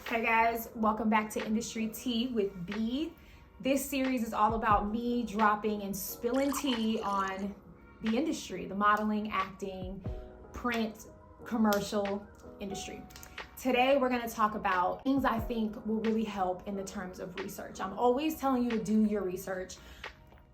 Hey guys, welcome back to Industry Tea with B. This series is all about me dropping and spilling tea on the industry, the modeling, acting, print, commercial industry. Today, we're gonna talk about things I think will really help in the terms of research. I'm always telling you to do your research,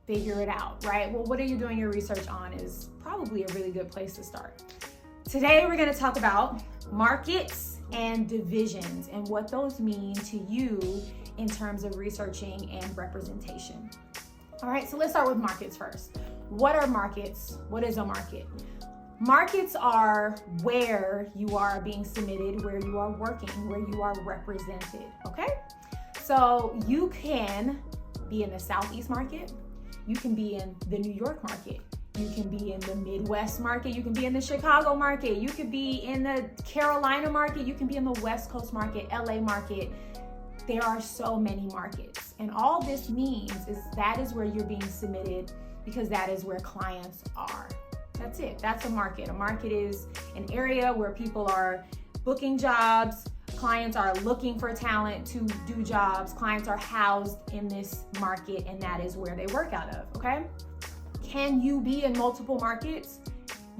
figure it out, right? Well, what are you doing your research on is probably a really good place to start. Today, we're gonna talk about markets and divisions and what those mean to you in terms of researching and representation. All right, so let's start with markets first. What are markets? What is a market? Markets are where you are being submitted, where you are working, where you are represented, okay? So you can be in the Southeast market, you can be in the New York market, you can be in the Midwest market, you can be in the Chicago market, you could be in the Carolina market, you can be in the West Coast market, LA market. There are so many markets. And all this means is that is where you're being submitted because that is where clients are. That's it. That's a market. A market is an area where people are booking jobs, clients are looking for talent to do jobs, clients are housed in this market, and that is where they work out of, okay? Can you be in multiple markets?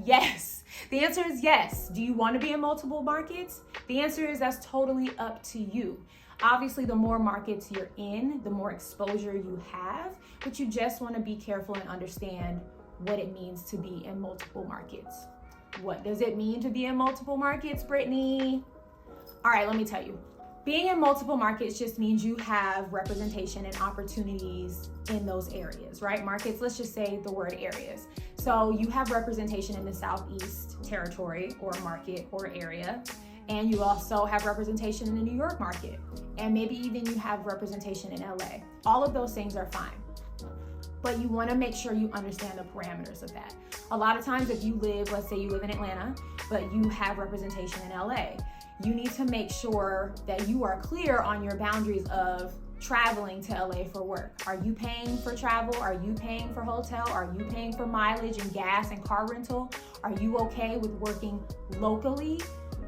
Yes. The answer is yes. Do you want to be in multiple markets? The answer is that's totally up to you. Obviously, the more markets you're in, the more exposure you have, but you just want to be careful and understand what it means to be in multiple markets. What does it mean to be in multiple markets, Brittany? All right, let me tell you. Being in multiple markets just means you have representation and opportunities in those areas, right? Markets, let's just say the word areas. So you have representation in the Southeast territory or market or area, and you also have representation in the New York market, and maybe even you have representation in LA. All of those things are fine, but you wanna make sure you understand the parameters of that. A lot of times if you live, let's say you live in Atlanta, but you have representation in LA, you need to make sure that you are clear on your boundaries of traveling to LA for work. Are you paying for travel? Are you paying for hotel? Are you paying for mileage and gas and car rental? Are you okay with working locally?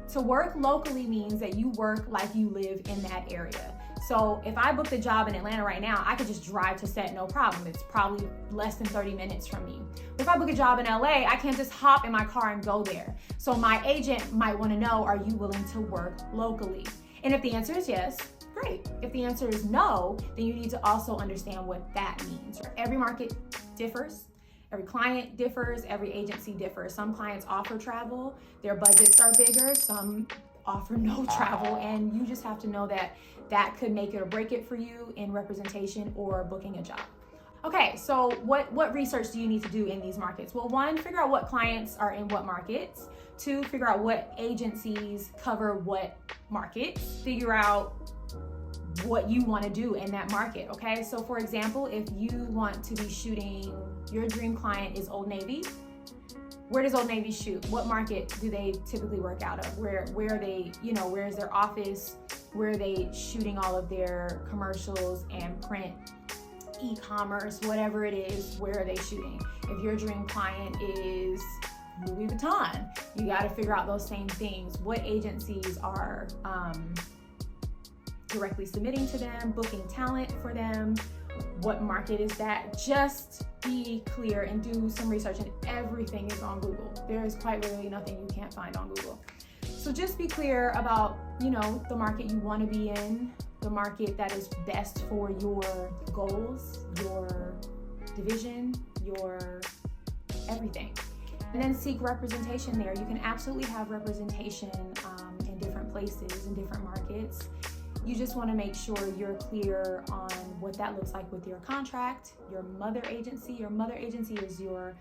To work locally means that you work like you live in that area. So if I booked a job in Atlanta right now, I could just drive to set, no problem. It's probably less than 30 minutes from me. But if I book a job in LA, I can't just hop in my car and go there. So my agent might want to know, are you willing to work locally? And if the answer is yes, great. If the answer is no, then you need to also understand what that means. Every market differs. Every client differs, every agency differs. Some clients offer travel, their budgets are bigger, some offer no travel, and you just have to know that that could make it or break it for you in representation or booking a job. Okay, so what research do you need to do in these markets? Well, one, figure out what clients are in what markets. Two, figure out what agencies cover what markets. Figure out what you want to do in that market, okay? So for example, if you want to be shooting, your dream client is Old Navy. Where does Old Navy shoot? What market do they typically work out of? Where are they, where is their office? Where are they shooting all of their commercials and print, e-commerce, whatever it is, where are they shooting? If your dream client is Louis Vuitton, you got to figure out those same things. What agencies are directly submitting to them, booking talent for them? What market is that? Just be clear and do some research, and everything is on Google. There is quite literally nothing you can't find on Google. So just be clear about, the market you want to be in, the market that is best for your goals, your division, your everything. And then seek representation there. You can absolutely have representation in different places, in different markets. You just want to make sure you're clear on what that looks like with your contract, your mother agency. Your mother agency is your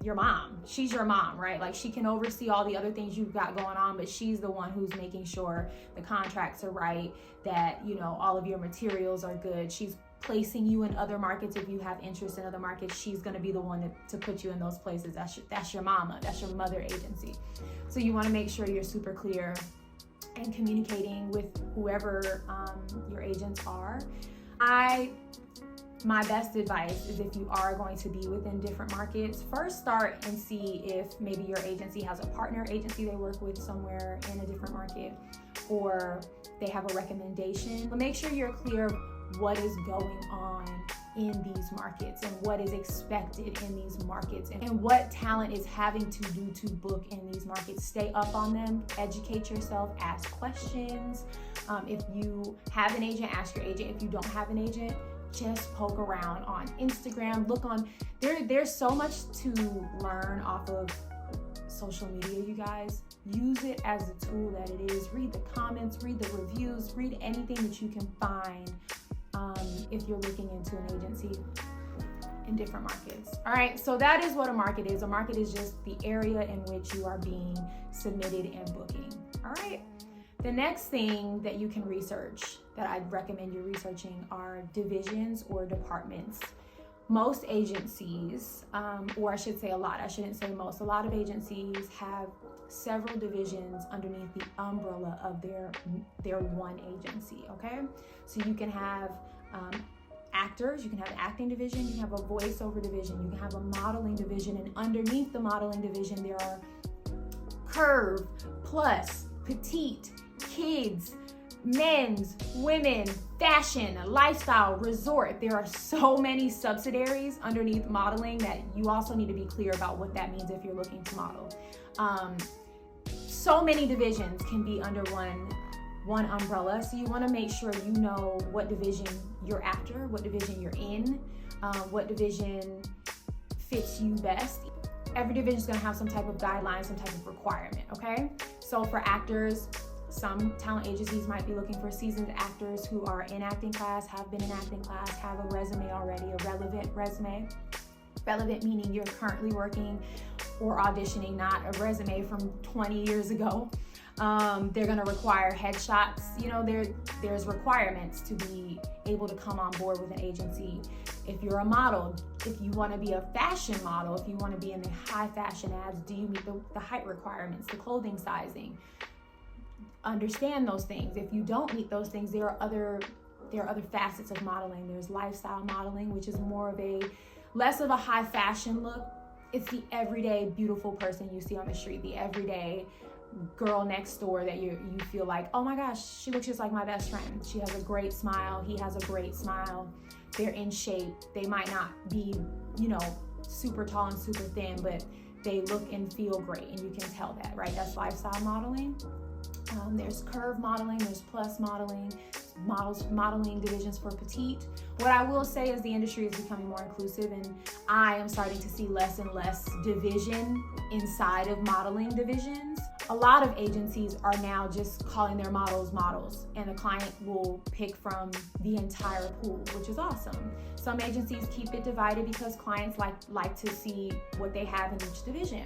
mom. She's your mom, right? Like, she can oversee all the other things you've got going on, but she's the one who's making sure the contracts are right, that, all of your materials are good. She's placing you in other markets. If you have interest in other markets, she's going to be the one to put you in those places. That's your mama. That's your mother agency. So you want to make sure you're super clear and communicating with whoever your agents are. My best advice is, if you are going to be within different markets, first start and see if maybe your agency has a partner agency they work with somewhere in a different market, or they have a recommendation. But make sure you're clear of what is going on in these markets and what is expected in these markets and what talent is having to do to book in these markets. Stay up on them, educate yourself, ask questions. If you have an agent, ask your agent. If you don't have an agent, just poke around on Instagram. Look on, there's so much to learn off of social media, you guys. Use it as the tool that it is. Read the comments, read the reviews, read anything that you can find if you're looking into an agency in different markets. All right, so that is what a market is. A market is just the area in which you are being submitted and booking. All right, the next thing that you can research, that I'd recommend you researching, are divisions or departments. Most agencies, or I should say a lot, I shouldn't say most, a lot of agencies have several divisions underneath the umbrella of their one agency, okay? So you can have actors, you can have an acting division, you can have a voiceover division, you can have a modeling division, and underneath the modeling division there are curve, plus, petite, kids, men's, women, fashion, lifestyle, resort. There are so many subsidiaries underneath modeling that you also need to be clear about what that means if you're looking to model. So many divisions can be under one umbrella, so you want to make sure you know what division you're after, what division you're in, what division fits you best. Every division is going to have some type of guideline, some type of requirement, okay? So for actors, some talent agencies might be looking for seasoned actors who are in acting class, have been in acting class, have a resume already, a relevant resume. Relevant meaning you're currently working or auditioning, not a resume from 20 years ago. They're gonna require headshots. You know, there's requirements to be able to come on board with an agency. If you're a model, if you wanna be a fashion model, if you wanna be in the high fashion ads, do you meet the height requirements, the clothing sizing? Understand those things. If you don't meet those things, there are other facets of modeling. There's lifestyle modeling, which is more of less of a high fashion look. It's the everyday beautiful person you see on the street, the everyday girl next door that you feel like, oh my gosh, she looks just like my best friend. She has a great smile, he has a great smile. They're in shape. They might not be, super tall and super thin, but they look and feel great, and you can tell that, right? That's lifestyle modeling. There's curve modeling, there's plus modeling, modeling divisions for petite. What I will say is the industry is becoming more inclusive, and I am starting to see less and less division inside of modeling divisions. A lot of agencies are now just calling their models, and the client will pick from the entire pool, which is awesome. Some agencies keep it divided because clients like to see what they have in each division.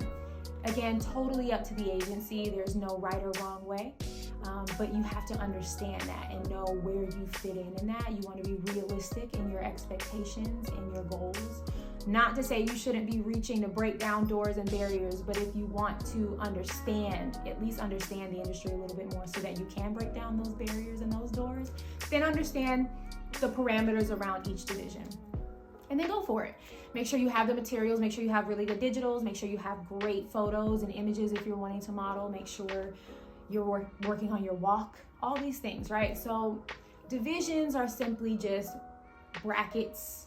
Again, totally up to the agency. There's no right or wrong way, but you have to understand that and know where you fit in that. You want to be realistic in your expectations and your goals. Not to say you shouldn't be reaching to break down doors and barriers, but if you want to at least understand the industry a little bit more so that you can break down those barriers and those doors, then understand the parameters around each division. And then go for it. Make sure you have the materials, make sure you have really good digitals, make sure you have great photos and images if you're wanting to model, make sure you're working on your walk, all these things, right? So divisions are simply just brackets,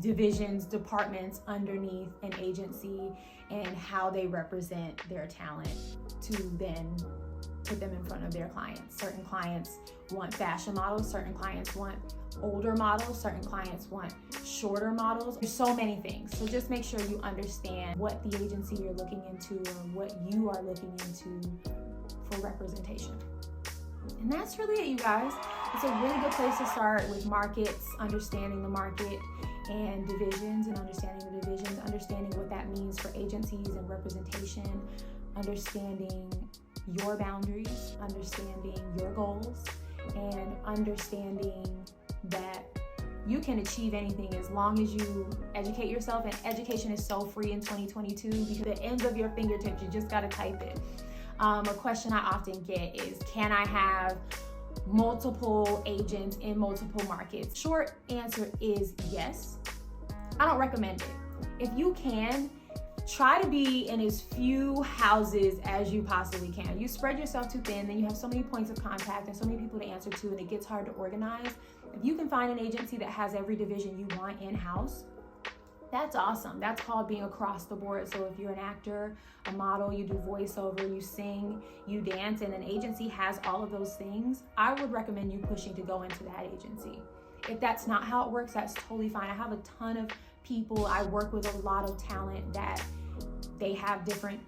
divisions, departments underneath an agency and how they represent their talent to then put them in front of their clients. Certain clients want fashion models, certain clients want older models, certain clients want shorter models. There's so many things. So just make sure you understand what the agency you're looking into or what you are looking into for representation. And that's really it, you guys. It's a really good place to start with markets, understanding the market and divisions, and understanding the divisions, understanding what that means for agencies and representation, understanding your boundaries, understanding your goals, and understanding that you can achieve anything as long as you educate yourself. And education is so free in 2022 because the ends of your fingertips, you just gotta type it. A question I often get is, can I have multiple agents in multiple markets? Short answer is yes. I don't recommend it. If you can, Try to be in as few houses as you possibly can. You spread yourself too thin, then you have so many points of contact and so many people to answer to, and it gets hard to organize. If you can find an agency that has every division you want in-house, that's awesome. That's called being across the board. So if you're an actor, a model, you do voiceover, you sing, you dance, and an agency has all of those things, I would recommend you pushing to go into that agency. If that's not how it works, that's totally fine. I have a ton of people, I work with a lot of talent that they have different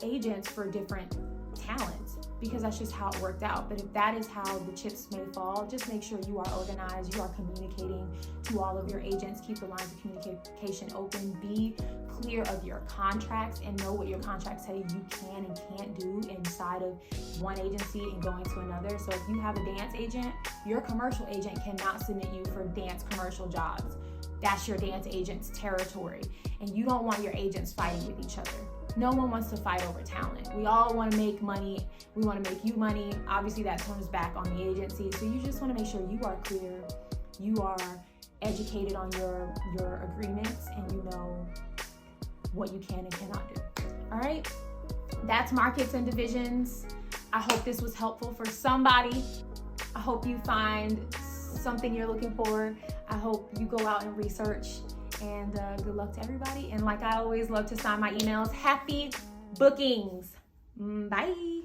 agents for different talents, because that's just how it worked out. But if that is how the chips may fall, just make sure you are organized, you are communicating to all of your agents, keep the lines of communication open, be clear of your contracts, and know what your contracts say you can and can't do inside of one agency and going to another. So if you have a dance agent, your commercial agent cannot submit you for dance commercial jobs. That's your dance agent's territory, and you don't want your agents fighting with each other. No one wants to fight over talent. We all want to make money. We want to make you money. Obviously, that turns back on the agency. So you just want to make sure you are clear, you are educated on your agreements, and you know what you can and cannot do. All right? That's markets and divisions. I hope this was helpful for somebody. I hope you find something you're looking for. I hope you go out and research. And good luck to everybody. And like I always love to sign my emails, happy bookings. Bye.